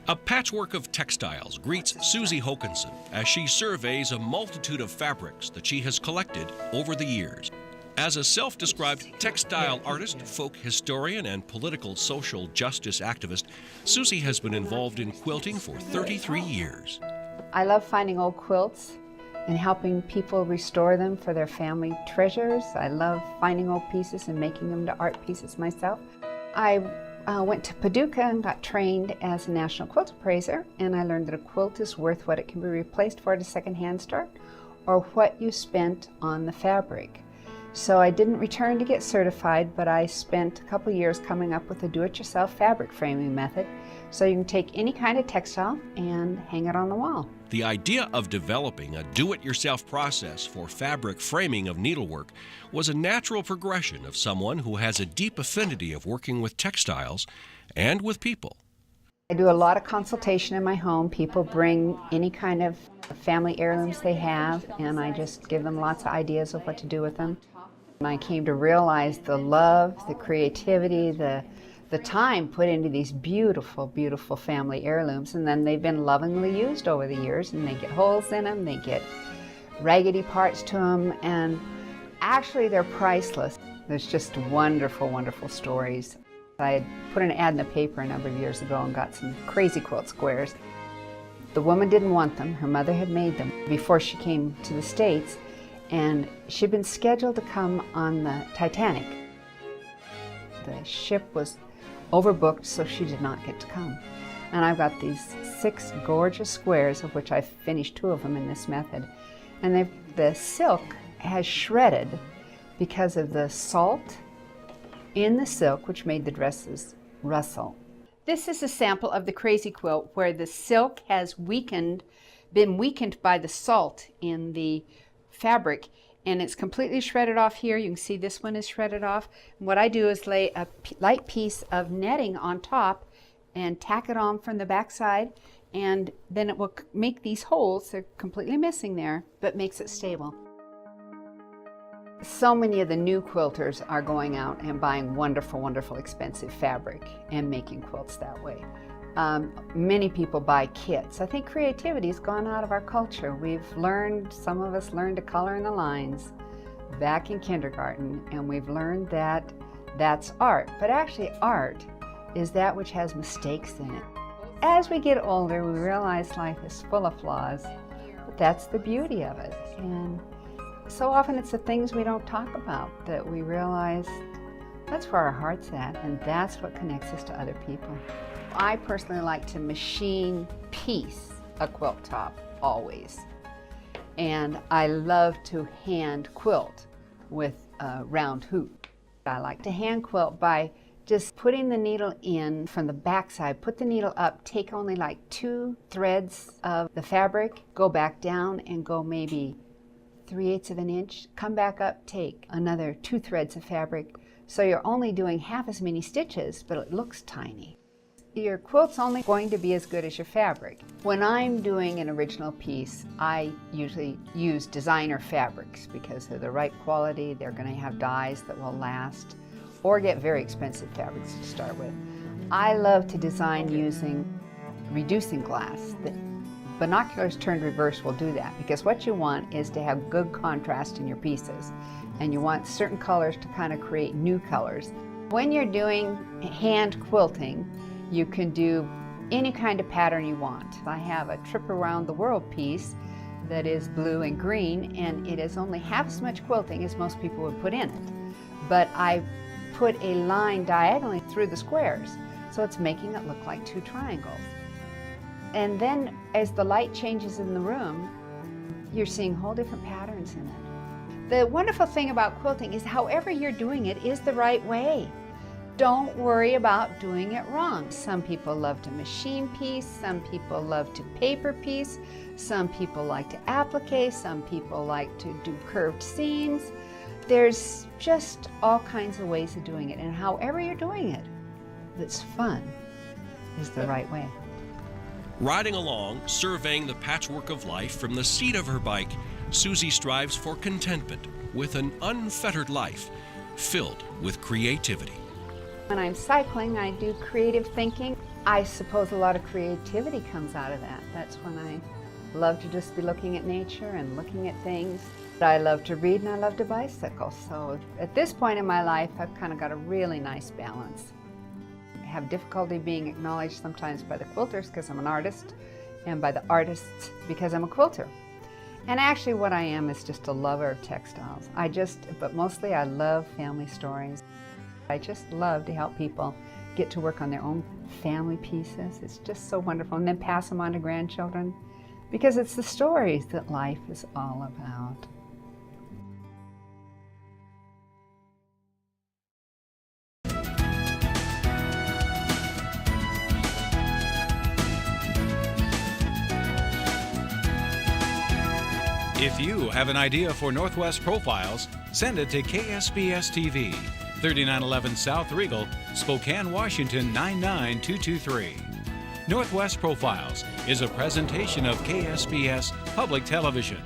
A patchwork of textiles greets Suzi Hokonson as she surveys a multitude of fabrics that she has collected over the years. As a self-described textile artist, folk historian, and political social justice activist, Suzi has been involved in quilting for 33 years. I love finding old quilts and helping people restore them for their family treasures. I love finding old pieces and making them to art pieces myself. I went to Paducah and got trained as a national quilt appraiser, and I learned that a quilt is worth what it can be replaced for at a second-hand store or what you spent on the fabric. So I didn't return to get certified, but I spent a couple years coming up with a do-it-yourself fabric framing method, so you can take any kind of textile and hang it on the wall. The idea of developing a do-it-yourself process for fabric framing of needlework was a natural progression of someone who has a deep affinity of working with textiles and with people. I do a lot of consultation in my home. People bring any kind of family heirlooms they have, and I just give them lots of ideas of what to do with them. And I came to realize the love, the creativity, the time put into these beautiful, beautiful family heirlooms, and then they've been lovingly used over the years, and they get holes in them, they get raggedy parts to them, and actually they're priceless. There's just wonderful, wonderful stories. I had put an ad in the paper a number of years ago and got some crazy quilt squares. The woman didn't want them. Her mother had made them before she came to the States, and she'd been scheduled to come on the Titanic. The ship was overbooked, so she did not get to come. And I've got these 6 gorgeous squares, of which I've finished 2 of them in this method. And the silk has shredded because of the salt in the silk, which made the dresses rustle. This is a sample of the crazy quilt where the silk has been weakened by the salt in the fabric, and it's completely shredded off here. You can see this one is shredded off. And what I do is lay a light piece of netting on top and tack it on from the back side, and then it will make these holes. They're completely missing there, but makes it stable. So many of the new quilters are going out and buying wonderful, wonderful expensive fabric and making quilts that way. Many people buy kits. I think creativity has gone out of our culture. Some of us learned to color in the lines back in kindergarten, and we've learned that that's art. But actually art is that which has mistakes in it. As we get older, we realize life is full of flaws, but that's the beauty of it. And so often it's the things we don't talk about that we realize that's where our heart's at, and that's what connects us to other people. I personally like to machine piece a quilt top, always. And I love to hand quilt with a round hoop. I like to hand quilt by just putting the needle in from the back side, put the needle up, take only like 2 threads of the fabric, go back down and go maybe 3/8 of an inch, come back up, take another 2 threads of fabric. So you're only doing half as many stitches, but it looks tiny. Your quilt's only going to be as good as your fabric. When I'm doing an original piece, I usually use designer fabrics because they're the right quality, they're going to have dyes that will last, or get very expensive fabrics to start with. I love to design using reducing glass. The binoculars turned reverse will do that, because what you want is to have good contrast in your pieces, and you want certain colors to kind of create new colors. When you're doing hand quilting, you can do any kind of pattern you want. I have a trip around the world piece that is blue and green, and it is only half as much quilting as most people would put in it. But I put a line diagonally through the squares, so it's making it look like 2 triangles. And then as the light changes in the room, you're seeing whole different patterns in it. The wonderful thing about quilting is however you're doing it is the right way. Don't worry about doing it wrong. Some people love to machine piece, some people love to paper piece, some people like to applique, some people like to do curved seams. There's just all kinds of ways of doing it, and however you're doing it that's fun is the right way. Riding along, surveying the patchwork of life from the seat of her bike, Suzi strives for contentment with an unfettered life filled with creativity. When I'm cycling, I do creative thinking. I suppose a lot of creativity comes out of that. That's when I love to just be looking at nature and looking at things. I love to read and I love to bicycle. So at this point in my life, I've kind of got a really nice balance. I have difficulty being acknowledged sometimes by the quilters because I'm an artist, and by the artists because I'm a quilter. And actually what I am is just a lover of textiles. But mostly I love family stories. I just love to help people get to work on their own family pieces. It's just so wonderful. And then pass them on to grandchildren, because it's the stories that life is all about. If you have an idea for Northwest Profiles, send it to KSPS TV, 3911 South Regal, Spokane, Washington 99223. Northwest Profiles is a presentation of KSPS Public Television.